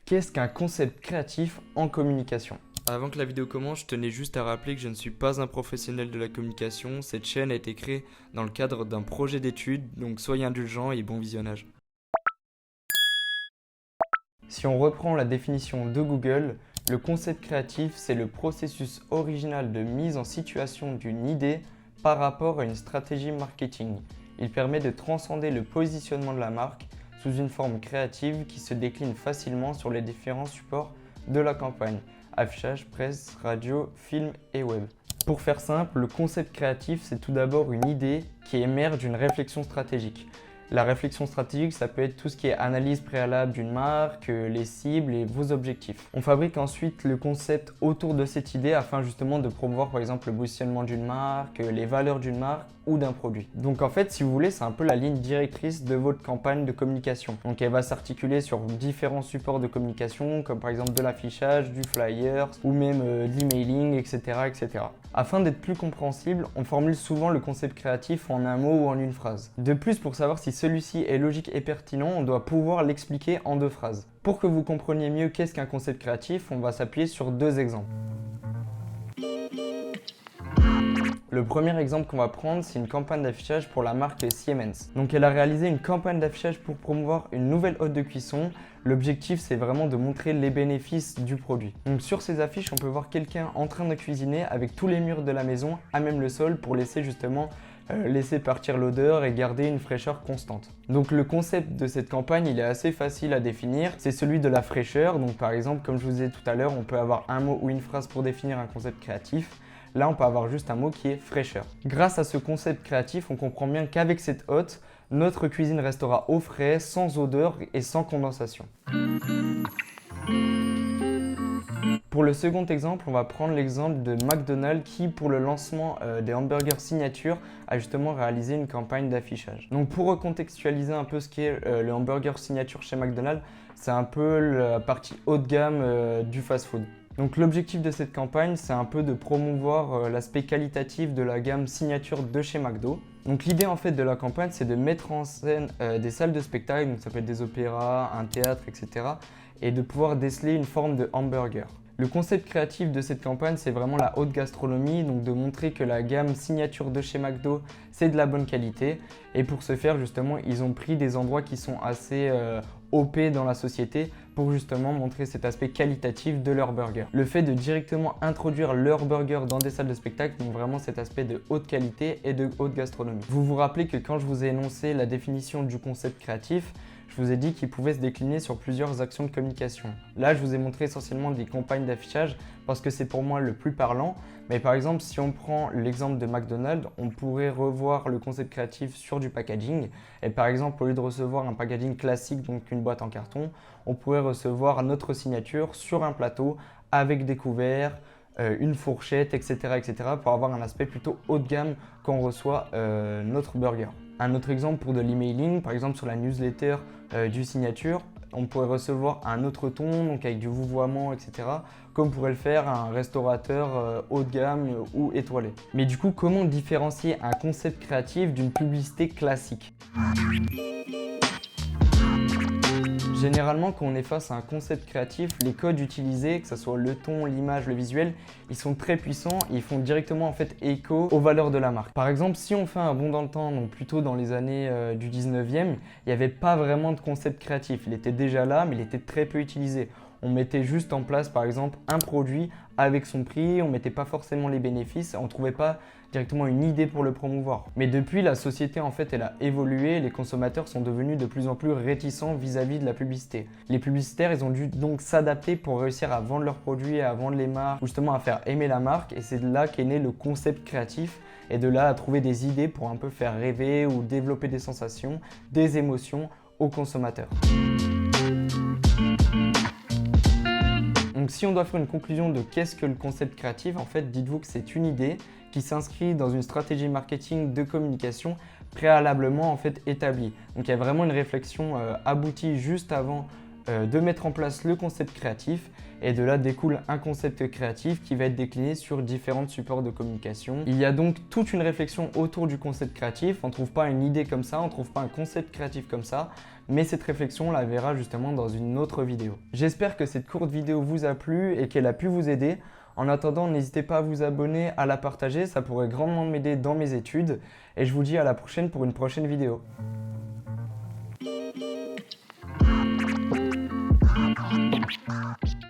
Qu'est-ce qu'un concept créatif en communication? Avant que la vidéo commence, je tenais juste à rappeler que je ne suis pas un professionnel de la communication. Cette chaîne a été créée dans le cadre d'un projet d'études, donc soyez indulgents et bon visionnage. Si on reprend la définition de Google, le concept créatif, c'est le processus original de mise en situation d'une idée par rapport à une stratégie marketing. Il permet de transcender le positionnement de la marque sous une forme créative qui se décline facilement sur les différents supports de la campagne: affichage, presse, radio, film et web. Pour faire simple, le concept créatif, c'est tout d'abord une idée qui émerge d'une réflexion stratégique. La réflexion stratégique, ça peut être tout ce qui est analyse préalable d'une marque, les cibles et vos objectifs. On fabrique ensuite le concept autour de cette idée afin justement de promouvoir par exemple le positionnement d'une marque, les valeurs d'une marque ou d'un produit. Donc en fait, si vous voulez, c'est un peu la ligne directrice de votre campagne de communication. Donc elle va s'articuler sur différents supports de communication comme par exemple de l'affichage, du flyer ou même de l'emailing, etc., etc. Afin d'être plus compréhensible, on formule souvent le concept créatif en un mot ou en une phrase. De plus, pour savoir si celui-ci est logique et pertinent, on doit pouvoir l'expliquer en deux phrases. Pour que vous compreniez mieux qu'est-ce qu'un concept créatif, on va s'appuyer sur deux exemples. Le premier exemple qu'on va prendre, c'est une campagne d'affichage pour la marque Siemens. Donc elle a réalisé une campagne d'affichage pour promouvoir une nouvelle hotte de cuisson. L'objectif, c'est vraiment de montrer les bénéfices du produit. Donc sur ces affiches, on peut voir quelqu'un en train de cuisiner avec tous les murs de la maison à même le sol pour laisser justement laisser partir l'odeur et garder une fraîcheur constante. Donc le concept de cette campagne, il est assez facile à définir, c'est celui de la fraîcheur. Donc par exemple, comme je vous disais tout à l'heure, on peut avoir un mot ou une phrase pour définir un concept créatif. Là, on peut avoir juste un mot qui est fraîcheur. Grâce à ce concept créatif, on comprend bien qu'avec cette hotte, notre cuisine restera au frais, sans odeur et sans condensation. Pour le second exemple, on va prendre l'exemple de McDonald's qui, pour le lancement des hamburgers signature, a justement réalisé une campagne d'affichage. Donc pour recontextualiser un peu ce qu'est le hamburger signature chez McDonald's, c'est un peu la partie haut de gamme du fast-food. Donc l'objectif de cette campagne, c'est un peu de promouvoir l'aspect qualitatif de la gamme signature de chez McDo. Donc l'idée en fait de la campagne, c'est de mettre en scène des salles de spectacle, donc ça peut être des opéras, un théâtre, etc. et de pouvoir déceler une forme de hamburger. Le concept créatif de cette campagne, c'est vraiment la haute gastronomie, donc de montrer que la gamme signature de chez McDo, c'est de la bonne qualité. Et pour ce faire, justement, ils ont pris des endroits qui sont assez OP dans la société pour justement montrer cet aspect qualitatif de leur burger. Le fait de directement introduire leur burger dans des salles de spectacle, donc vraiment cet aspect de haute qualité et de haute gastronomie. Vous vous rappelez que quand je vous ai énoncé la définition du concept créatif, je vous ai dit qu'il pouvait se décliner sur plusieurs actions de communication. Là, je vous ai montré essentiellement des campagnes d'affichage parce que c'est pour moi le plus parlant. Mais par exemple, si on prend l'exemple de McDonald's, on pourrait revoir le concept créatif sur du packaging. Et par exemple, au lieu de recevoir un packaging classique, donc une boîte en carton, on pourrait recevoir notre signature sur un plateau avec des couverts, une fourchette, etc., etc. pour avoir un aspect plutôt haut de gamme quand on reçoit notre burger. Un autre exemple pour de l'emailing, par exemple sur la newsletter du signature, on pourrait recevoir un autre ton, donc avec du vouvoiement, etc., comme pourrait le faire un restaurateur haut de gamme ou étoilé. Mais du coup, comment différencier un concept créatif d'une publicité classique ? Généralement, quand on est face à un concept créatif, les codes utilisés, que ce soit le ton, l'image, le visuel, ils sont très puissants et ils font directement en fait écho aux valeurs de la marque. Par exemple, si on fait un bond dans le temps, donc plutôt dans les années du 19e, il n'y avait pas vraiment de concept créatif. Il était déjà là, mais il était très peu utilisé. On mettait juste en place par exemple un produit avec son prix, on ne mettait pas forcément les bénéfices, on ne trouvait pas directement une idée pour le promouvoir. Mais depuis, la société en fait elle a évolué, les consommateurs sont devenus de plus en plus réticents vis-à-vis de la publicité. Les publicitaires, ils ont dû donc s'adapter pour réussir à vendre leurs produits, à vendre les marques, justement à faire aimer la marque, et c'est de là qu'est né le concept créatif, et de là à trouver des idées pour un peu faire rêver ou développer des sensations, des émotions aux consommateurs. Donc si on doit faire une conclusion de qu'est-ce que le concept créatif, en fait, dites-vous que c'est une idée qui s'inscrit dans une stratégie marketing de communication préalablement en fait établie. Donc il y a vraiment une réflexion aboutie juste avant de mettre en place le concept créatif et de là découle un concept créatif qui va être décliné sur différents supports de communication. Il y a donc toute une réflexion autour du concept créatif. On ne trouve pas une idée comme ça, on ne trouve pas un concept créatif comme ça, mais cette réflexion, on la verra justement dans une autre vidéo. J'espère que cette courte vidéo vous a plu et qu'elle a pu vous aider. En attendant, n'hésitez pas à vous abonner, à la partager, ça pourrait grandement m'aider dans mes études. Et je vous dis à la prochaine pour une prochaine vidéo.